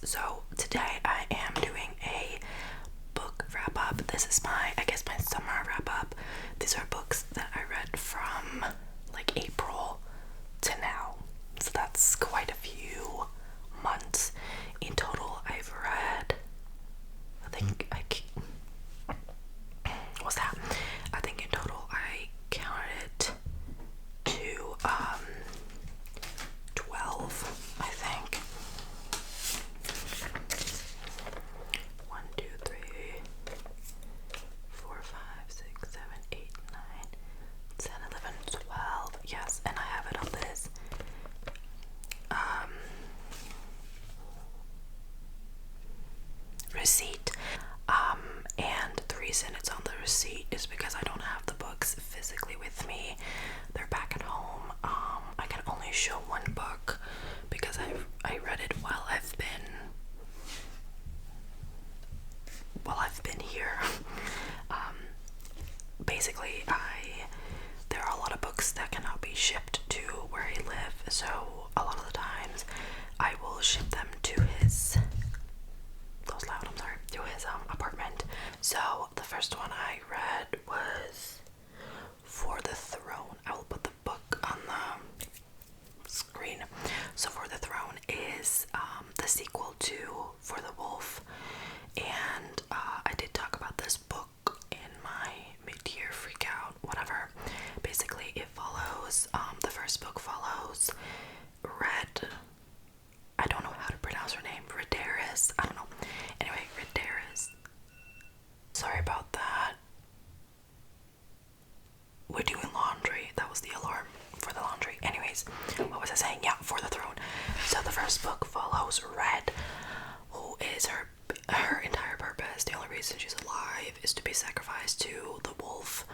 So today I am doing a book wrap up. This is my summer wrap up. These are books that I read from like April to now. So that's quite a few months. In total, I've read, what's that? I think in total I counted to 12, I think. 1, 2, 3, 4, 5, 6, 7, 8, 9, 10, 11, 12. Yes, and I have it on this receipt. And the reason it's on the receipt is because I don't have the books physically with me. They're back at home. I can only show one book because I read it while I've been here. Basically, there are a lot of books that cannot be shipped to where I live, so a lot of the times I will ship them to his apartment. So the first one I read was For the Throne. I will put the book on the screen. So For the Throne is the sequel to For the Wolf, and I did talk about this book in my mid-year freakout, whatever. Basically, it follows, the first book follows Red, I don't know how to pronounce her name, Rhaedaris, I don't know. Anyway, Rhaedaris. Sorry about that. We're doing laundry. That was the alarm for the laundry. Anyways, what was I saying? Yeah, For the Throne. So the first book follows Red, who is her entire purpose. The only reason she's alive is to be sacrificed to the wolf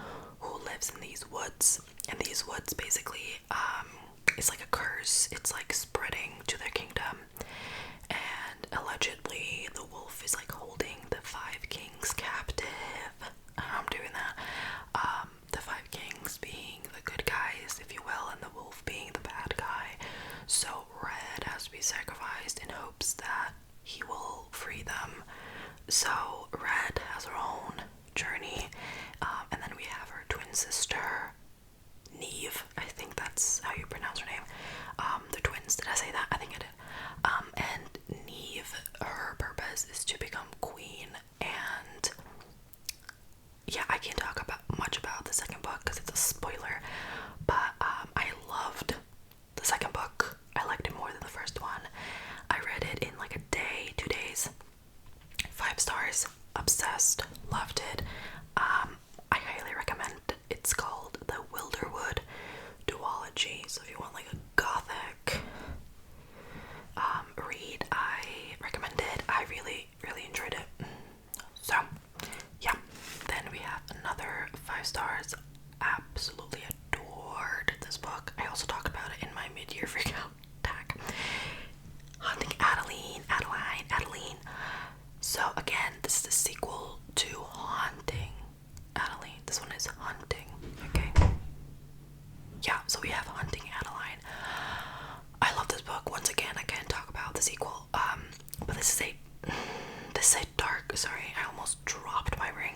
who lives in these woods. And these woods basically, it's like a curse. It's like spreading to their kingdom. And allegedly the wolf is like holding the 5 kings captive. I'm doing that. The 5 kings being the good guys, if you will, and the wolf being the bad guy. So Red has to be sacrificed in hopes that he will free them. So Red has her own journey, and then we have her twin sister, Neve. I think that's how you pronounce her name. The twins. Did I say that? I think I did. And Neve, her purpose is to become queen. And yeah, I can't talk much about the second book because it's a spoiler. But I loved the second book. I liked it more than the first one. I read it in like a day, 2 days. 5 stars. Obsessed. Loved it. I highly recommend it. It's called The Wilderwood Duology. So if you want like a gothic read, I recommend it. I really, really enjoyed it. So yeah. Then we have another 5 stars. Absolutely adored this book. I also talked about it in my mid-year freakout tag. Hunting Adeline. So again, this is the sequel to Haunting Adeline. This one is Hunting. Okay. Yeah, so we have Hunting Adeline. I love this book. Once again, I can't talk about the sequel. But this is a dark, sorry, I almost dropped my ring.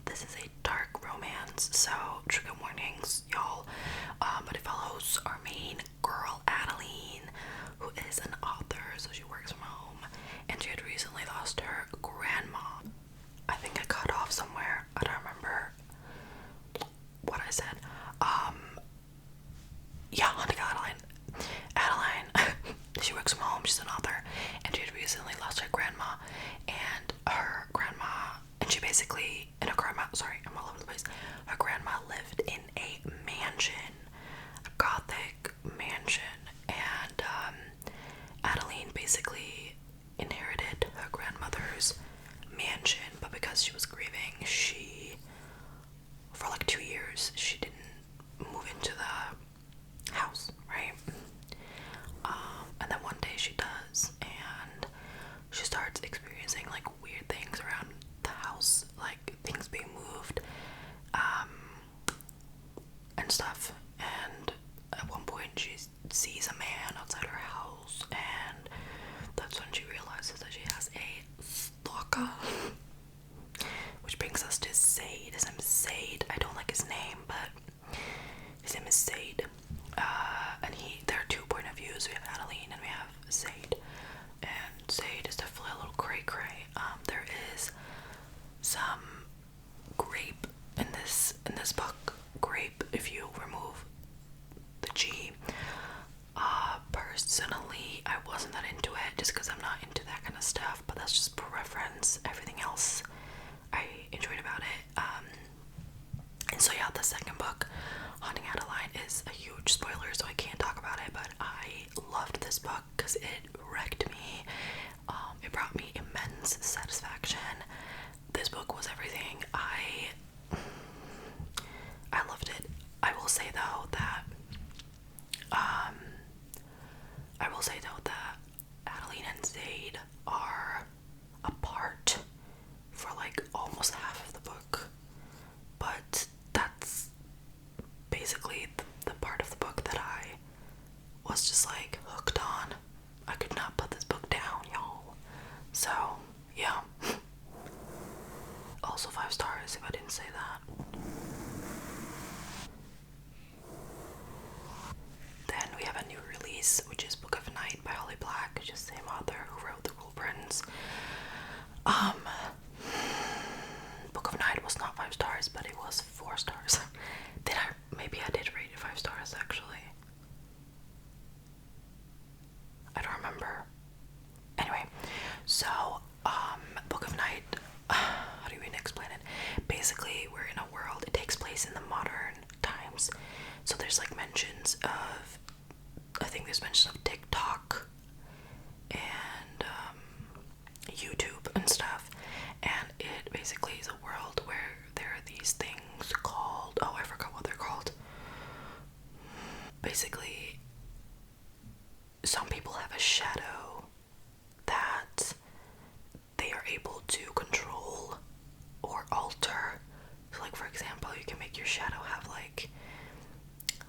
This is a dark romance, so trigger warnings, y'all. But it follows our main girl, Adeline, who is an author, so she works from home, and she had recently lost her grandma. I think I cut off somewhere. I don't remember what I said. Yeah, Hunting Adeline, she works from home, she's an author, and she had recently lost her grandma, and she basically, I'm all over the place. Her grandma lived in a mansion, a gothic mansion, and Adeline basically inherited her grandmother's mansion, but because she was grieving, for like 2 years, she didn't move into the house, right? And then one day she does, and she starts experiencing like weird things around the house, like things being moved, and stuff. of stuff, but that's just preference. Everything else I enjoyed about it. And so yeah, the second book, Haunting Adeline, is a huge spoiler, so I can't talk about it, but I loved this book because it wrecked me. It brought me immense satisfaction. This book was everything. I loved it. I will say though that Adeline and Zaid are apart for like almost half of the book, but that's basically the part of the book that I was just like hooked on. I could not put this book down, y'all. So yeah. Also 5 stars if I didn't say that. Then we have a new release, which is Book of Night by Holly Black, which is the same author who wrote The Cruel Prince. Book of Night was not 5 stars, but it was 4 stars. Maybe I did rate it 5 stars actually. I don't remember. Anyway, so Book of Night, how do you even explain it? Basically, we're in a world, it takes place in the modern times. So there's like mentions of, I think there's mention of TikTok and YouTube and stuff. And it basically is a world where there are these things called, oh, I forgot what they're called. Basically, some people have a shadow that they are able to control or alter. So like, for example, you can make your shadow have like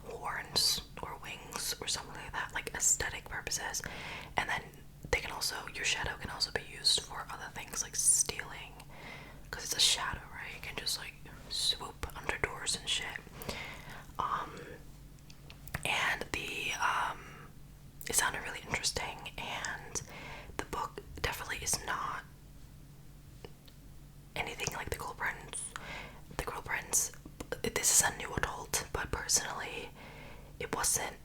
horns or wings or something like that, like aesthetic purposes. And then your shadow can also be used for other things like stealing, because it's a shadow, right? You can just like swoop under doors and shit. And it sounded really interesting, and the book definitely is not anything like The Cruel Prince. The Cruel Prince, this is a new adult, but personally, it wasn't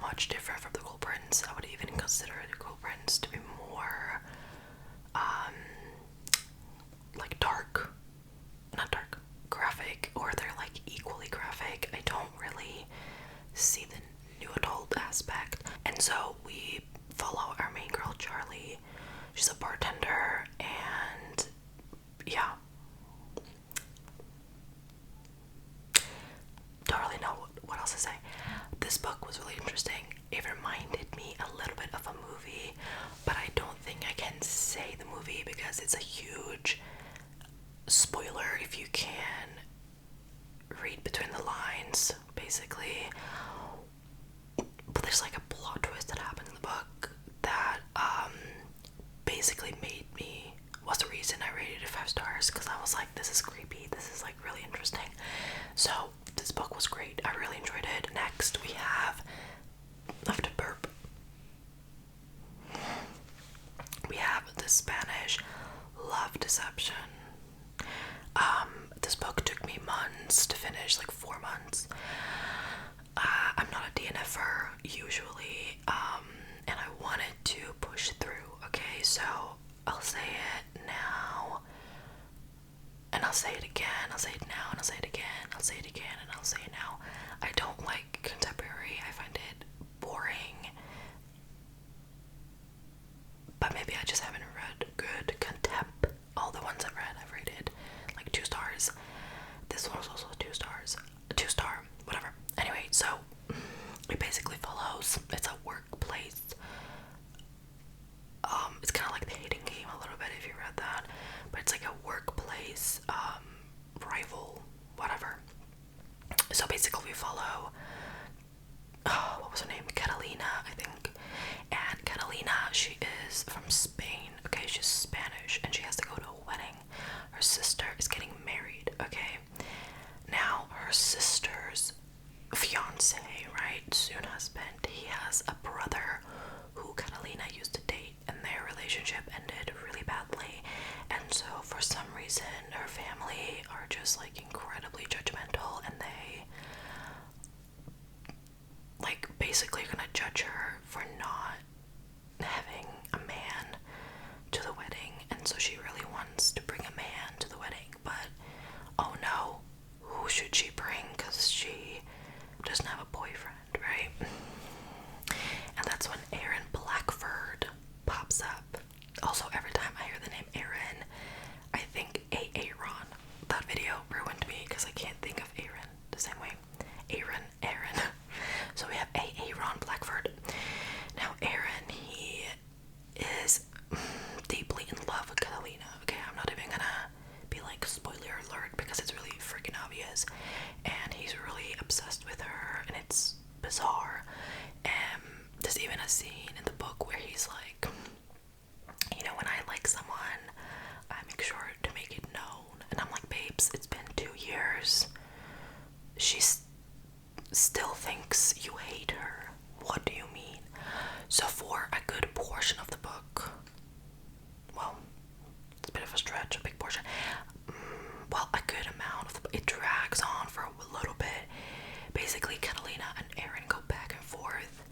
much different from The Cruel Prince. I would even consider The Cruel Prince to be more, like graphic, or they're like equally graphic. I don't really see the new adult aspect. And so we follow our main girl, Charlie. She's a bartender, and yeah. Don't really know what else to say. This book was really interesting. It reminded me a little bit of a movie, but I don't think I can say the movie because it's a huge spoiler if you can read between the lines, basically. But there's like a plot twist that happened in the book that basically was the reason I rated it 5 stars, because I was like, this is creepy, this is like really interesting. So this book was great. I really enjoyed it. Next we have, after burp, we have the Spanish Love Deception. This book took me months to finish, like 4 months. I'm not a DNFer usually, and I wanted to push through, okay? So I'll say it now, and I'll say it again, I'll say it now, and I'll say it again, I'll say it again, and I'll say it now. I don't like contemporary. I find it boring. But maybe I just haven't read good contemp. All the ones I've rated like 2 stars. This one was also 2 stars. 2 star, whatever. Anyway, so it basically follows, it's a workplace. It's kind of like The Hating Game a little bit, if you read that. But it's like a workplace rival, whatever. So basically we follow, what was her name? Catalina, I think. And Catalina, she is from Spain, okay? She's Spanish, and she has to go to a wedding. Her sister is getting married, okay? Now, her sister's fiance, right, soon husband, he has a brother who Catalina used to date, and their relationship ended really badly. And so for some reason her family are just like incredibly judgmental, and they like basically gonna judge her for not having a man to the and so she really wants to bring a man to the wedding, but oh no, who should she bring? Because she doesn't have a boyfriend, right? And that's when Aaron Blackford pops up. Also, every time I hear the name Aaron, I think Aaron. That video ruined me because I can't think of Aaron the same way. Aaron. So we have Aaron Blackford. Now Aaron, he is deeply in love with Catalina. Okay, I'm not even gonna be like spoiler alert because it's really freaking obvious. And he's really obsessed with her, and it's bizarre. There's even a scene in the book where he's like, you know, when I like someone, I make sure to make it known. And I'm like, babes, it's been 2 years. She still thinks you hate her. What do you mean? So for a good portion of the book, well, it's a bit of a stretch, a big portion. Well, a good amount of it drags on for a little bit. Basically, Catalina and Aaron go back and forth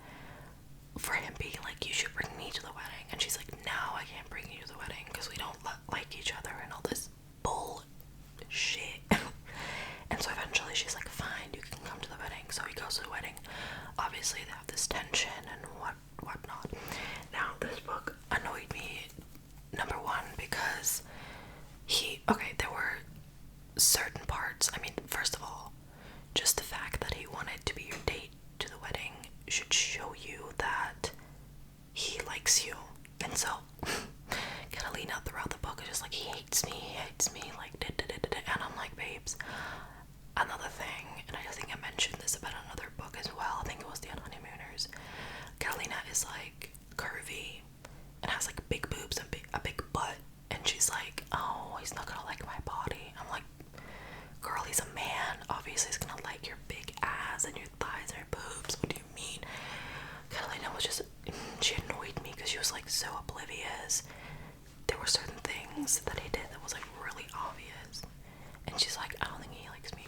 for him being like, you should bring me to the wedding, and she's like, no, I can't bring you to the wedding because we don't like each other and all this bullshit. And so eventually she's like, fine, you can come to the wedding. So he goes to the wedding. Obviously they have this tension and whatnot. Now this book annoyed me, number one, because there were certain parts. I mean, first of all, just the fact that he wanted to be your date to the wedding should show you that he likes you. And so Catalina throughout the book is just like, he hates me, like and I'm like, babes, another thing, and I think I mentioned this about another book as well, I think it was The Honeymooners. Catalina is like curvy and has like big boobs and a big butt, and she's like, oh, he's not gonna like my body. I'm like, girl, he's a man, obviously he's gonna like your big ass and your thighs and your boobs. What do you mean? Catalina was just, she annoyed me because she was like so oblivious. There were certain things that he did that was like really obvious, and she's like, I don't think he likes me.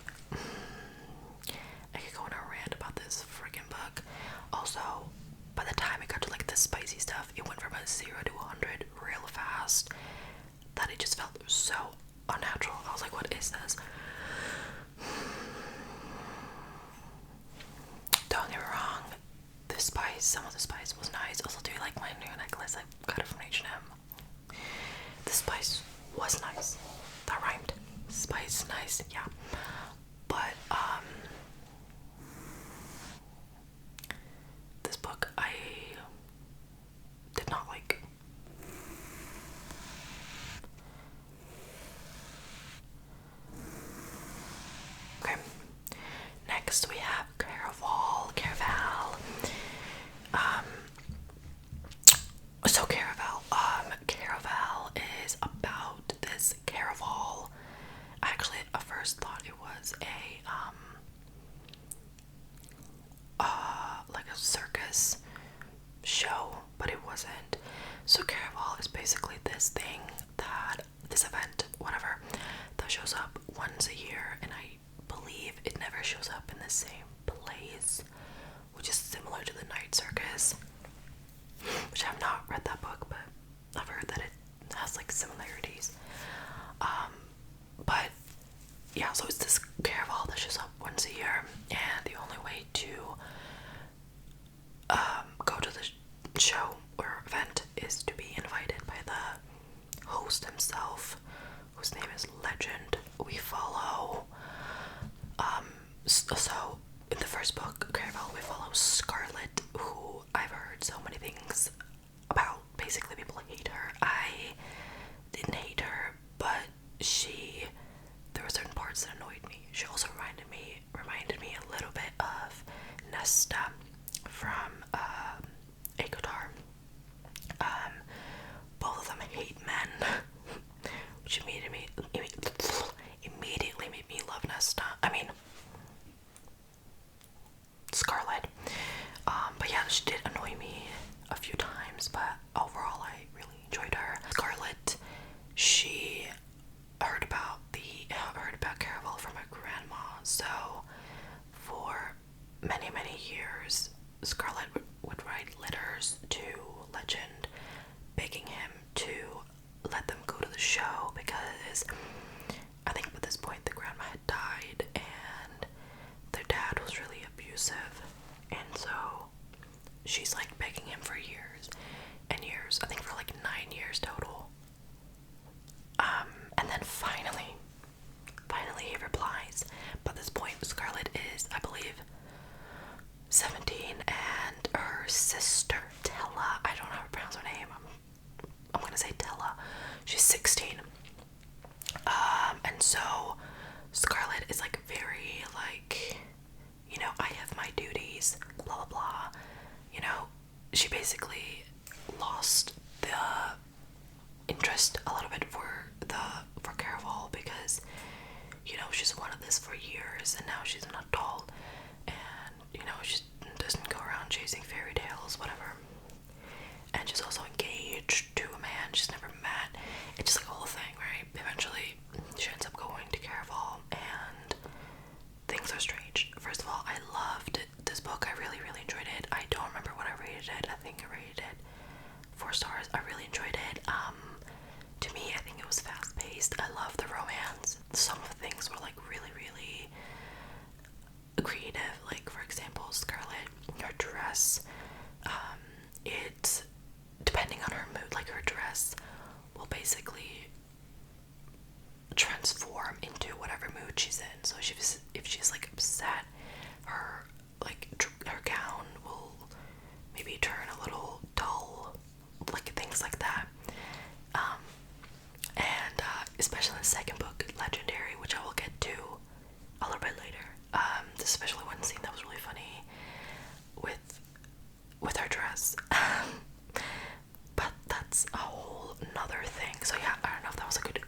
I could go on a rant about this freaking book. Also, by the time it got to like the spicy stuff, it went from a 0 to 100 real fast, that it just felt so unnatural. I was like, what is this? Don't get me wrong, some of the spice was nice. Also, do you like my new necklace? I got it from H&M. The spice was nice. That rhymed. Spice, nice, yeah. But, this book I did not like. Okay. Next we have Caraval. Caraval is about this caraval. I actually at first thought it was like a circus show, but it wasn't. So caraval is basically this event, whatever, that shows up once a year, and I believe it never shows up in the same place, which is similar to the night circus, which I've not read that book, but I've heard that it has like similarities. But yeah, so it's this caraval that shows up once a year, and the only way to go to the show or event is to be invited by the host himself, whose name is Legend. We follow so in the first book, Caraval, we follow Scarlet, who I've heard so many things about. Basically people hate her. I didn't hate her, but there were certain parts that annoyed me. She also reminded me a little bit of Nesta from Akotar. Both of them hate men, which immediately made me love Nesta. I mean, Scarlet. But yeah, she did annoy me a few times, but overall I really enjoyed her. because I think at this point the grandma had died and their dad was really abusive, and so she's like begging him for years and years, I think for like 9 years total. And then finally he replies. But at this point Scarlett is, I believe, 17, and her sister Tella, I don't know how to pronounce her name, I'm gonna say Tella, she's 16. And so Scarlett is like very like, you know, I have my duties, blah blah blah. You know, she basically lost the interest a little bit for caraval because, you know, she's wanted this for years and now she's an adult, and you know, she doesn't go around chasing fairy tales, whatever. And she's also engaged to a man she's never met. It's just like a whole thing, right? Eventually she ends up going to caraval and things are strange. First of all, I loved this book. I really enjoyed it. I don't remember what I rated it. I think I rated it 4 stars. I really enjoyed it. To me, I think it was fast paced. I love the romance. Some of the things were like really creative. Like, for example, Scarlett, her dress, it's depending on her mood, like her dress will basically transform into whatever mood she's in. So if she's like upset, her her gown will maybe turn a little dull, like things like that. And especially in the second book, Legendary, which I will get to a little bit later. There's especially one scene that was really funny with her dress. But that's a whole nother thing. So yeah, I don't know if that was a good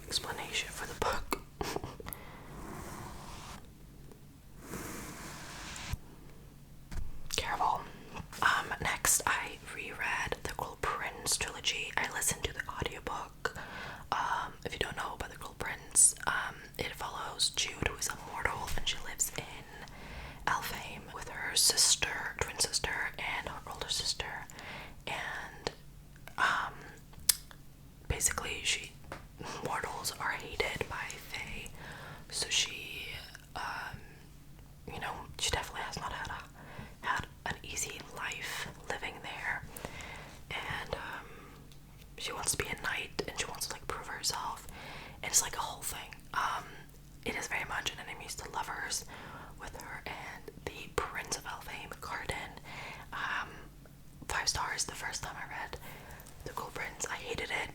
explanation for the book. Caraval. Next I reread the Cruel Prince trilogy. I listened to the audiobook. If you don't know about the Cruel Prince, it follows Jude, who is immortal, and she lives in Alfheim with her sister, twin sister, and her older sister. And basically mortals are hated by Fae, so she, you know, she definitely has not had an easy life living there, and she wants to be a knight and she wants to like prove herself, and it's like a whole thing. It is very much an enemies to lovers with her and the Prince of Alfheim, Carden. 5 stars the first time I read The Cruel Prince. I hated it.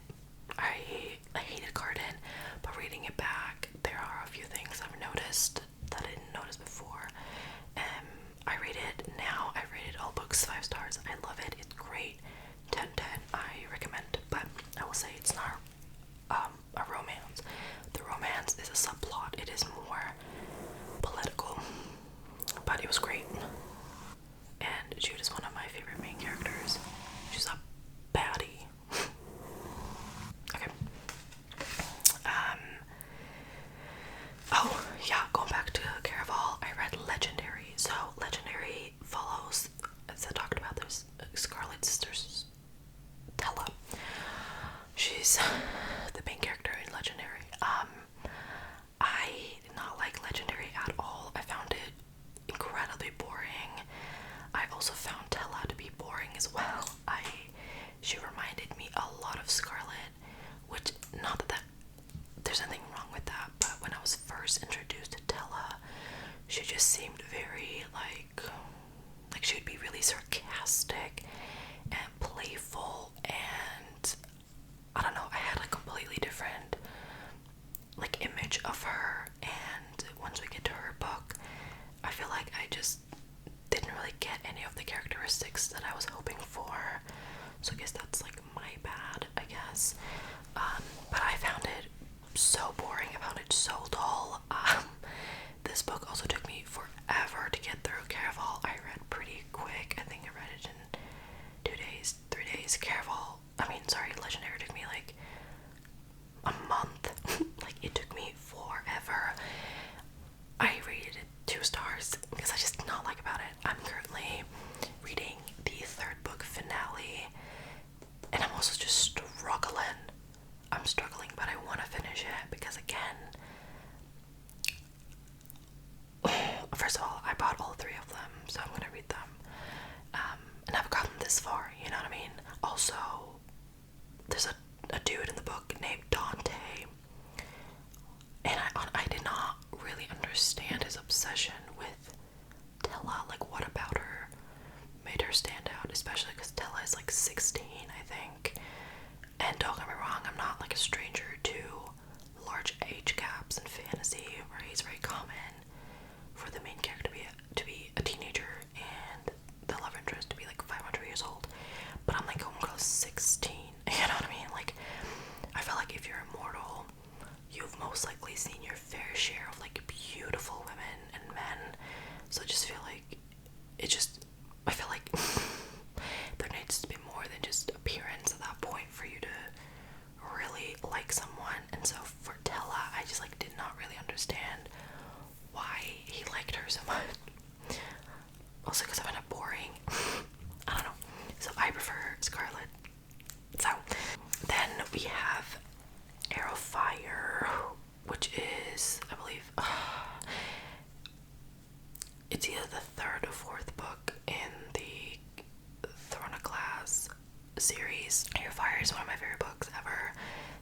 I hated Carden, but reading it back, there are a few things I've noticed that I didn't notice before. I rated all books 5 stars. I love it. It's great. 10/10. I recommend. But I will say it's not a romance. The romance is a subplot. It is more political, but it was great. And Jude is one of my favorite main characters. She's a baddie. Okay. Oh yeah, going back to Caraval, I read Legendary. So Legendary follows, as I talked about, there's Scarlett's sister's Tella. She's the main character in Legendary. I did not like Legendary at all. I found it incredibly boring. I also found Tella to be boring as well. She reminded me a lot of Scarlett, which, not that there's nothing wrong with that, but when I was first introduced to Tella, she just seemed very like she would be really sarcastic and playful, and I don't know, I had a completely different like image of her. And once we get to her book, I feel like I just didn't really get any of the characteristics that I was hoping for. So I guess that's like my bad, I guess. But I found it so boring. I found it so dull. This book also took me forever to get through. Caraval I read pretty quick. I think I read it in 2 days, 3 days. Legendary took me like a month. Like, it took me forever. I rated it 2 stars because I just did not like about it. I'm currently reading the 3rd book finale, and I'm also just struggling. I'm struggling, but I want to finish is like 16, I think. And don't get me wrong, I'm not like a stranger to large age gaps in fantasy, right? It's very common for the main character to be a teenager and the love interest to be like 500 years old. But I'm like, homegirl's 16, you know what I mean? Like, I feel like if you're immortal, you've most likely seen your fair share of like beautiful women and men. So I just feel like I feel like there needs to be more than just appearance at that point for you to really like someone. And so for Tella, I just like did not really understand why he liked her so much. Also because I find it boring. I don't know. So I prefer Scarlet. So then we have Arrow Fire, which is, I believe, it's either the third or fourth book in the Throne of Glass series. Arrow Fire is one of my favorite books ever,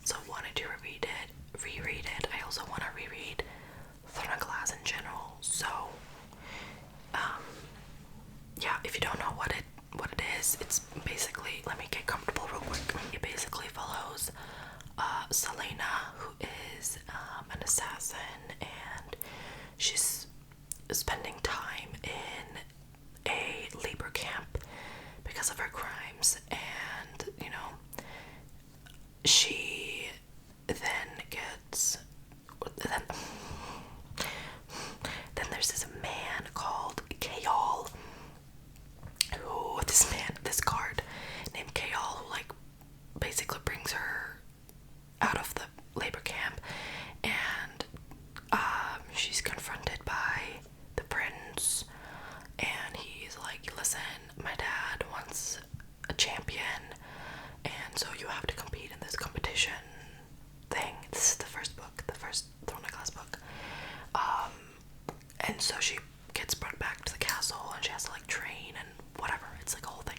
so I wanted to reread it. I also want to reread Throne of Glass in general. So, yeah, if you don't know what it is, it's basically, let me get comfortable real quick. It basically follows Selena, who is an assassin, and she's spending time in a labor camp because of her crimes, and you know, she then gets then there's this man called Kayal, who this guard named Kayal, who like basically brings her out of the labor camp, and she's confronted by the prince, and he's like, listen, my dad wants a champion, and so you have to compete in this competition thing. This is the first book, the first Throne of Glass book. And so she gets brought back to the castle, and she has to like train and whatever. It's like a whole thing.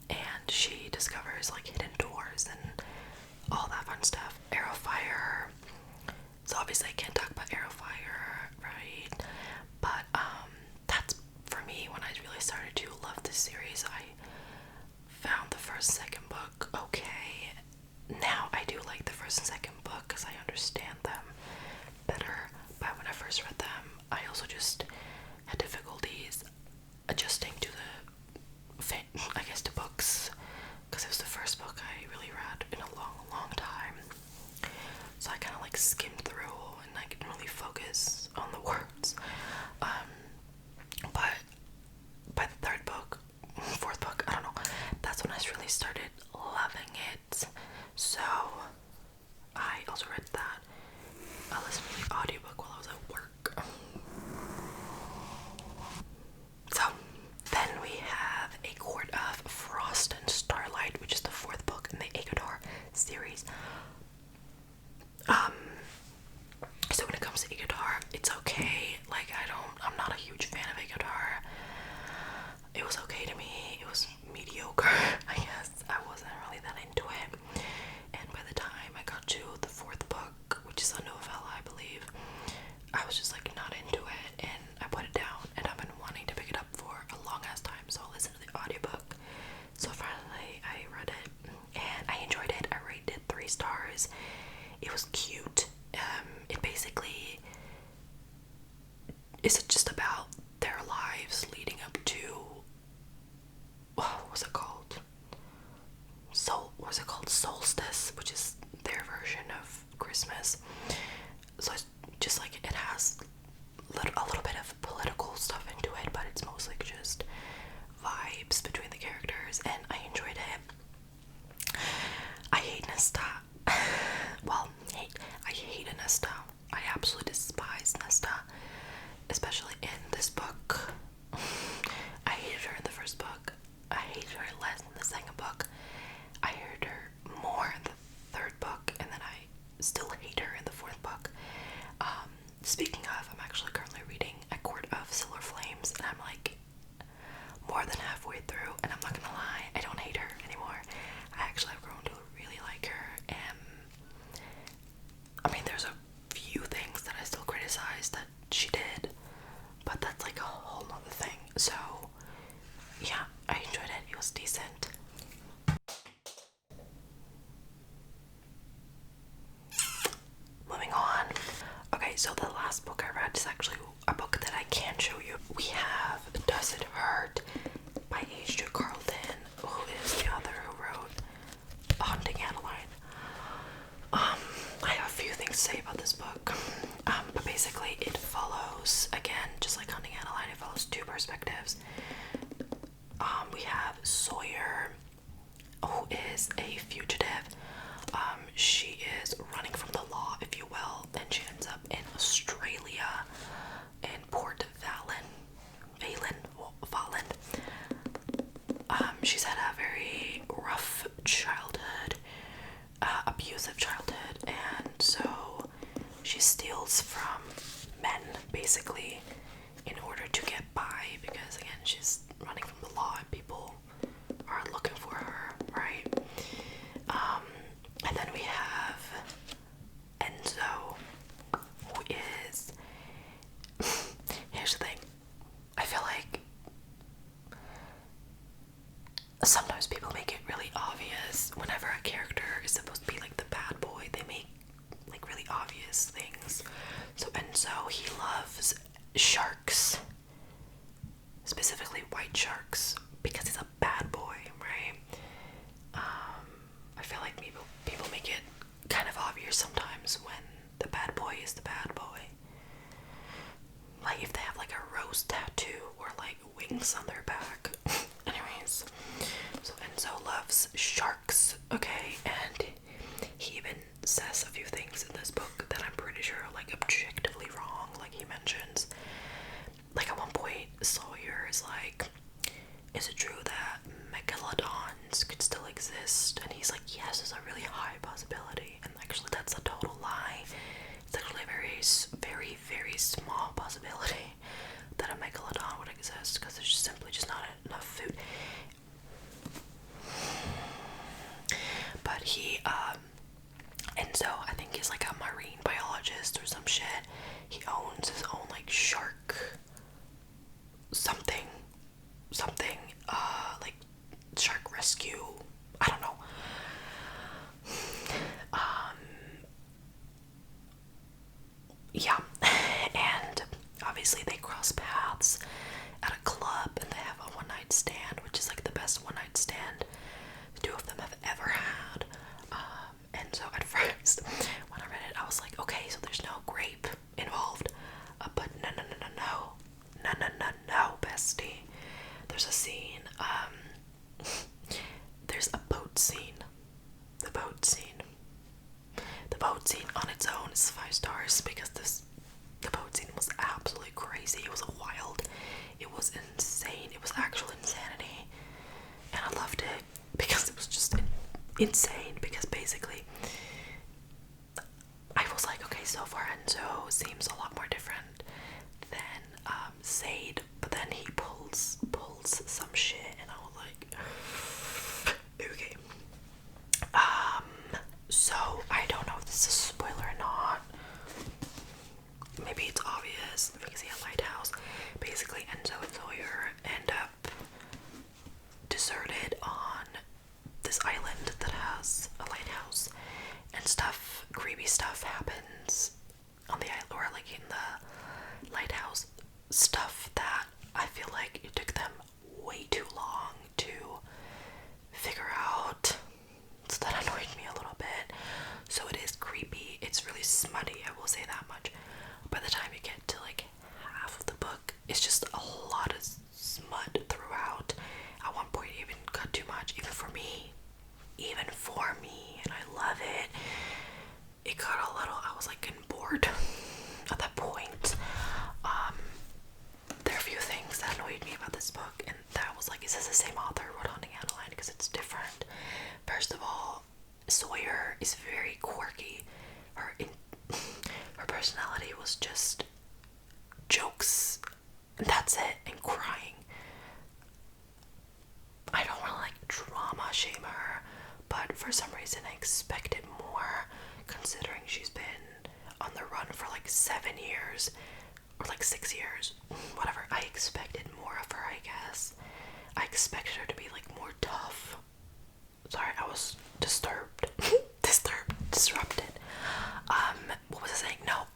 And she discovers like hidden doors and all that fun stuff. Arrow Fire. So obviously I can't talk about Arrow Fire, right? But that's for me when I really started to love this series. I found the first, second book okay. Now I do like the first and second book because I understand them better. But when I first read them, I also just had difficulties adjusting to the books, because it was the first book I really read in a long time. So I kind of like skimmed through and I didn't really focus on the words. But by the third book, fourth book, I don't know, that's when I really started loving it. So I also read that. I listened to the audiobook while I was at work. So then we have A Court of Frost and Starlight, which is the fourth book in the Aegodar series. So when it comes to Aegodar, it's okay. Like I'm not a huge fan of Aegodar. It was okay to me. It was mediocre, I guess. I wasn't really that into it. And by the time I got to the fourth book, which is a novella, I believe, I was just like not into it, and I put it down, and I've been wanting to pick it up for a long ass time, so I listened to the audiobook. So finally I read it, and I enjoyed it. I rated it 3 stars. It was cute. It basically is just about their lives leading up to, what was it called? Solstice, which is their version of Christmas. So it's just like, it has a little bit of political stuff into it, but it's mostly just vibes between the characters, and I enjoyed it. I hate Nesta. Well, I hated Nesta. I absolutely despise Nesta, especially in this book. I hated her in the first book. I hated her less in the second book. I hated her more in the third book, and then I still hate her in the fourth book. Speaking of, I'm actually currently reading A Court of Silver Flames, and I'm like more than halfway through, and I'm not gonna lie, I don't hate her anymore. I actually have grown to really like her, and I mean, there's a few things that I still criticize that she did, but that's like a whole nother thing. So yeah, I enjoyed it. It was decent. Okay, so the last book I read is actually a book that I can show you. We have Does It Hurt by H.J. Carlton, who is the author who wrote Haunting Adeline. I have a few things to say about this book, but basically it follows, again, just like Haunting Adeline, it follows two perspectives. We have Sawyer, who is a fugitive. She is running from the law, if you will, and she ends up in Australia, in Port Valen. She's had a very rough childhood, abusive childhood, and so she steals from men, basically, in order to get by, because again, she's running from the law and people are looking for her, right? And then we have Enzo, who is, here's the thing, I feel like sometimes people make it really obvious whenever a character is supposed to be like the bad boy, they make like really obvious things. So Enzo, he loves sharks, specifically white sharks, because he's a bad boy, right? I feel like people make it kind of obvious sometimes when the bad boy is the bad boy. Like if they have like a rose tattoo or like wings on their back. Anyways, so Enzo loves sharks, okay? And he even says a few things in this book that I'm pretty sure are like objectively wrong. Like he mentions, like at one point Sawyer is like, is it true that megalodons could still exist? And he's like, yes, there's a really high possibility. And actually that's a total lie. It's actually a very, very, very small possibility that a megalodon would exist, because there's just simply just not enough food. But he, Enzo, I think he's like a marine biologist or some shit. He owns his own like shark something, like shark rescue, I don't know. Yeah, and obviously they cross paths at a club and they have a one-night stand, which is like the best one-night stand the two of them have ever had. And so at first, when I read it, I was like, okay, so there's no grape involved, but no, bestie. There's a scene, there's a boat scene. The boat scene on its own is 5 stars, because the boat scene was absolutely crazy. It was wild. It was insane. It was actual insanity. And I loved it because it was just insane, because basically I was like, okay, so far Enzo seems a lot more different than Sade, but then he pulls some shit and I was like, okay. So I don't know if this is a spoiler or not. Maybe it's obvious if you can see a lighthouse. Basically Enzo and Sawyer end up deserted on this island that has a lighthouse, and creepy stuff happens on the island, or like in the lighthouse, stuff that I feel like it took them way too long to figure out, so that annoyed me a little bit. So it is creepy, it's really smutty, I will say that much. By the time you get to like half of the book, it's just a lot of smut throughout. At one point it even got too much, even for me, and I love it. It got a little, I was like getting bored at that point. There are a few things that annoyed me about this book, and that was like, is this the same author who wrote Haunting Adeline? Because it's different. First of all, Sawyer is very quirky. Her personality was just jokes, and that's it, and crying. I don't want to like drama shame her, but for some reason I expected more, considering she's been on the run for like 7 years, or like 6 years, whatever. I expected more of her, I guess. I expected her to be like more tough. Sorry, I was disrupted. What was I saying? No,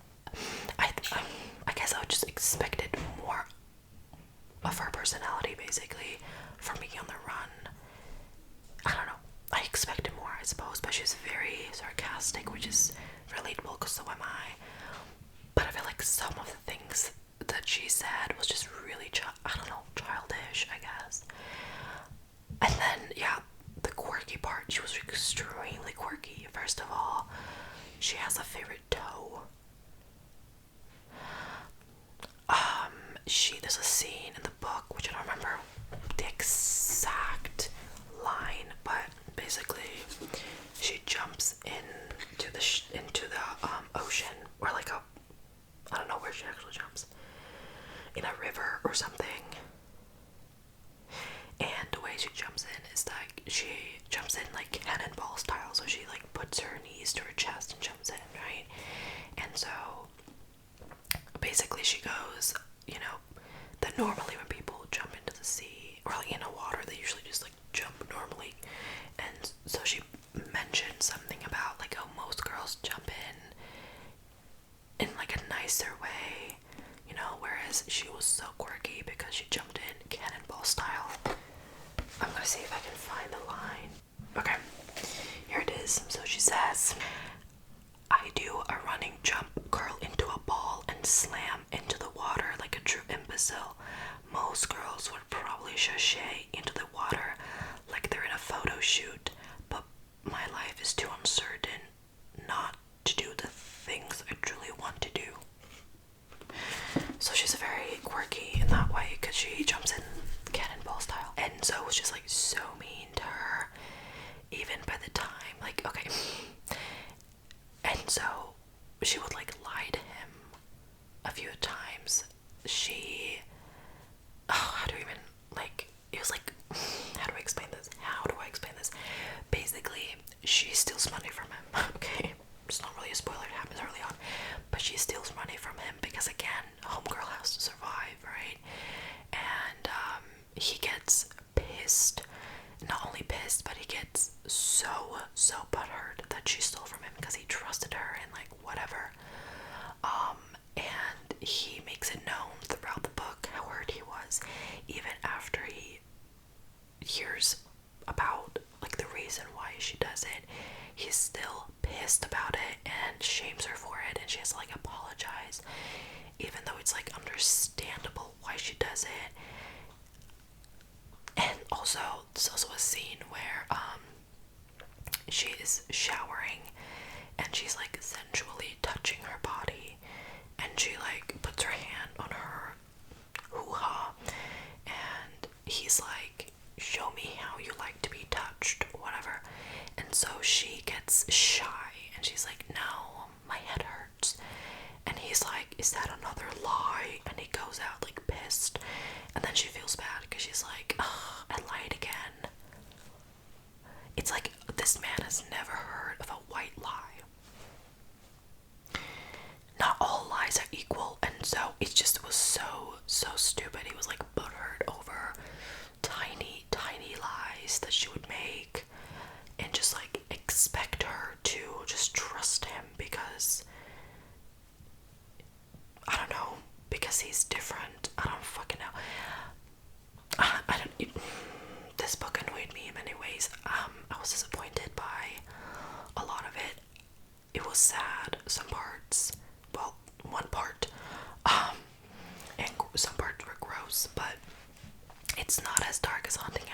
she's very sarcastic, which is relatable because so am I. But I feel like some of the things that she said was just really, I don't know, childish, I guess. And then, yeah, the quirky part, she was extremely quirky. First of all, she has a favorite toe. There's a scene in the book, which I don't remember the exact line, but basically, she jumps into the ocean, or like I don't know where she actually jumps, in a river or something. And the way she jumps in is like she jumps in like cannonball style, so she like puts her knees to her chest and jumps in, right? And so basically she goes, that normally when people jump into the sea or like in a water, they usually just like jump normally. And so she mentioned something about like how most girls jump in like a nicer way, whereas she was so quirky because she jumped in cannonball style. I'm gonna see if I can find the line. Okay, here it is. So she says, I do a running jump, curl into a ball, and slam into the water like a true imbecile. Most girls would probably sashay into the water like they're in a photo shoot, but my life is too uncertain not to do the things I truly want to do. So she's very quirky in that way because she jumps in cannonball style. And so it was just like so mean to her, even by the time, like, okay. And so she would like lie to him a few times. How do I even, like, it was like, how do I explain this? Basically, she steals money from him, okay? It's not really a spoiler, it happens early on, but she steals money from him because, again, homegirl has to survive, right? And he gets pissed, not only pissed, but he gets so butthurt that she stole from him because he trusted her and like whatever. And he makes it known throughout the book how hurt he was, even after he hears about like the reason why she does it. He's still pissed about it and shames her for it, and she has to like apologize, even though it's like understandable why she does it. And also, there's also a scene where she is showering and she's like sensually touching her body, and she like puts her hand on her hoo-ha, and he's like, show me how you like to be touched, whatever. And so she gets shy and she's like, no, my head hurts. And he's like, is that another lie? And he goes out like pissed, and then she feels bad because she's like, oh, I lied again. It's like this man has never heard of a white lie. Not all lies are equal, and so it just was so stupid. He was like butthurt over tiny lies that she would make, and just like expect her to just trust him because I don't know, because he's different. I don't fucking know. This book annoyed me in many ways. I was disappointed by a lot of it. It was sad, some parts. Well, one part. And some parts were gross, but it's not as dark as Haunting